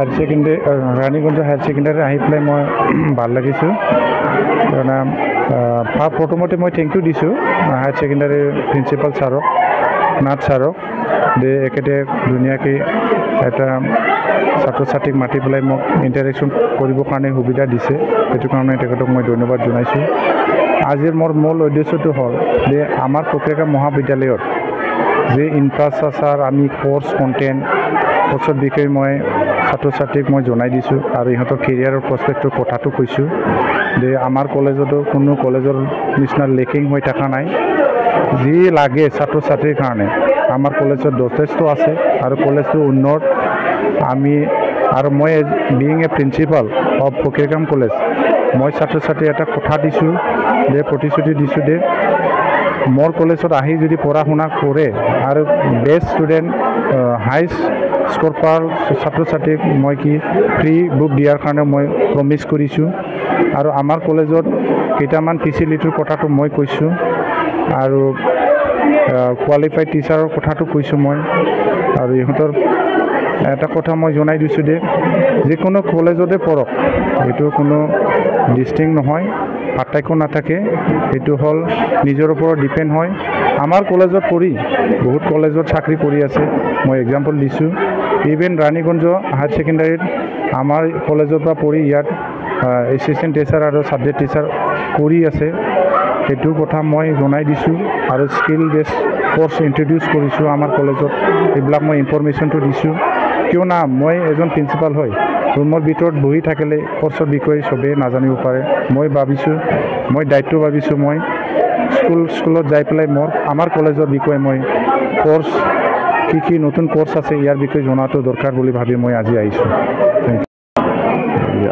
higher secondary Raniganj higher secondary আহি পেলাই মই ভাল লাগিছোঁ কাৰণ প্ৰথমতে মই থেংক ইউ দিছোঁ হায়াৰ ছেকেণ্ডেৰীৰ প্ৰিন্সিপাল ছাৰক নাথ ছাৰক যে এখেতে ধুনীয়াকৈ এটা ছাত্ৰ ছাত্ৰীক মাতি পেলাই মোক ইণ্টাৰেকশ্যন কৰিবৰ কাৰণে সুবিধা দিছে সেইটো কাৰণে তেখেতক মই ধন্যবাদ জনাইছোঁ আজিৰ মোৰ মূল উদ্দেশ্যটো হ'ল যে আমাৰ কোকৰাঝাৰ মহাবিদ্যালয়ত যে ইনফ্ৰাষ্ট্ৰাকচাৰ আমি কোৰ্ছ কণ্টেণ্ট কোৰ্ছৰ বিষয়ে মই ছাত্ৰ ছাত্ৰীক মই জনাই দিছোঁ আৰু ইহঁতৰ কেৰিয়াৰৰ প্ৰস্পেক্টৰ কথাটো কৈছোঁ যে আমাৰ কলেজতো কোনো কলেজৰ নিচিনা লেকিং হৈ থকা নাই যি লাগে ছাত্ৰ ছাত্ৰীৰ কাৰণে আমাৰ কলেজত যথেষ্ট আছে আৰু কলেজটো উন্নত আমি আৰু মই being a principal of Fakiragram college মই ছাত্ৰ ছাত্ৰী এটা কথা দিছোঁ যে প্ৰতিশ্ৰুতি দিছোঁ যে মোৰ কলেজত আহি যদি পঢ়া শুনা কৰে আৰু বেষ্ট ষ্টুডেণ্ট হাই স্ক'ৰ পোৱা ছাত্ৰ ছাত্ৰীক মই কি ফ্ৰী বুক দিয়াৰ কাৰণে মই প্ৰমিছ কৰিছোঁ আৰু আমাৰ কলেজত কেইটামান ফেচিলিটিৰ কথাটো মই কৈছোঁ আৰু কোৱালিফাইড টিচাৰৰ কথাটো কৈছোঁ মই আৰু ইহঁতৰ এটা কথা মই জনাই দিছোঁ যে যিকোনো কলেজতে পঢ়ক এইটো কোনো ডিষ্টিংক্ট নহয় পাৰ্থক্য নাথাকে এইটো হ'ল নিজৰ ওপৰত ডিপেণ্ড হয় আমাৰ কলেজত পঢ়ি বহুত কলেজত চাকৰি কৰি আছে মই এক্সাম্পল দিছোঁ ইভেন ৰাণীগঞ্জ হায়াৰ ছেকেণ্ডেৰীত আমাৰ কলেজৰ পৰা পঢ়ি ইয়াত এছিষ্টেণ্ট টিচাৰ আৰু ছাবজেক্ট টিচাৰ কৰি আছে সেইটো কথা মই জনাই দিছোঁ আৰু স্কিল বেছ কোৰ্ছ ইণ্ট্ৰডিউচ কৰিছোঁ আমাৰ কলেজত এইবিলাক মই ইনফৰমেশ্যনটো দিছোঁ কিয় না মই এজন প্ৰিন্সিপাল হয় ৰুমৰ ভিতৰত বহি থাকিলে কোৰ্ছৰ বিষয়ে চবেই নাজানিব পাৰে মই ভাবিছোঁ মই দায়িত্ব ভাবিছোঁ মই স্কুলত যাই পেলাই আমাৰ কলেজৰ বিষয়ে মই কোৰ্ছ কি নতুন কোৰ্ছ আছে ইয়াৰ বিষয়ে জনাটো দৰকাৰ বুলি ভাবি মই আজি আহিছোঁ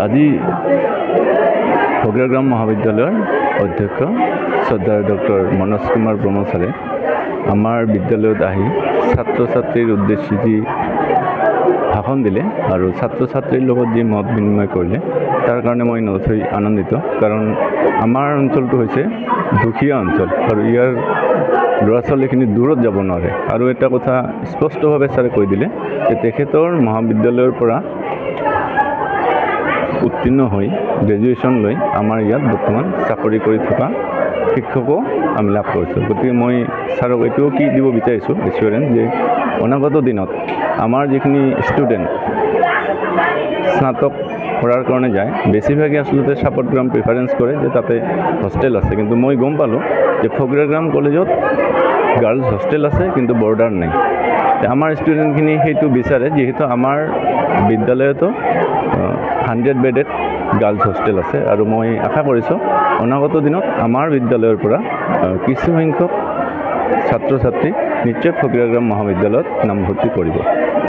আজি ফকিৰগাম মহাবিদ্যালয়ৰ অধ্যক্ষ শ্ৰদ্ধাৰ ডক্টৰ মনোজ কুমাৰ ব্ৰহ্ম ছাৰে আমাৰ বিদ্যালয়ত আহি ছাত্ৰ ছাত্ৰীৰ উদ্দেশ্যে যি ভাষণ দিলে আৰু ছাত্ৰ ছাত্ৰীৰ লগত যি মত বিনিময় কৰিলে তাৰ কাৰণে মই নথৈ আনন্দিত কাৰণ আমাৰ অঞ্চলটো হৈছে দুখীয়া অঞ্চল আৰু ইয়াৰ ল'ৰা ছোৱালীখিনি দূৰত যাব নোৱাৰে আৰু এটা কথা স্পষ্টভাৱে ছাৰে কৈ দিলে যে তেখেতৰ মহাবিদ্যালয়ৰ পৰা উত্তীৰ্ণ হৈ গ্ৰেজুৱেশ্যন লৈ আমাৰ ইয়াত বৰ্তমান চাকৰি কৰি থকা শিক্ষকো আমি লাভ কৰিছোঁ গতিকে মই ছাৰক এইটোও কি দিব বিচাৰিছোঁ এছুৰেঞ্চ যে অনাগত দিনত আমাৰ যিখিনি ষ্টুডেণ্ট স্নাতক পঢ়াৰ কাৰণে যায় বেছিভাগে আচলতে চাপৰগ্ৰাম প্ৰিফাৰেঞ্চ কৰে যে তাতে হোষ্টেল আছে কিন্তু মই গম পালোঁ যে ফকিৰগাম কলেজত গাৰ্লছ হোষ্টেল আছে কিন্তু বৰ্ডাৰ নাই আমাৰ ষ্টুডেণ্টখিনি সেইটো বিচাৰে যিহেতু আমাৰ বিদ্যালয়তো 100 বেডেড গাৰ্লছ হোষ্টেল আছে আৰু মই আশা কৰিছোঁ অনাগত দিনত আমাৰ বিদ্যালয়ৰ পৰা কিছু সংখ্যক ছাত্ৰ ছাত্ৰী নিশ্চয় ফকিৰগাম মহাবিদ্যালয়ত নামভৰ্তি কৰিব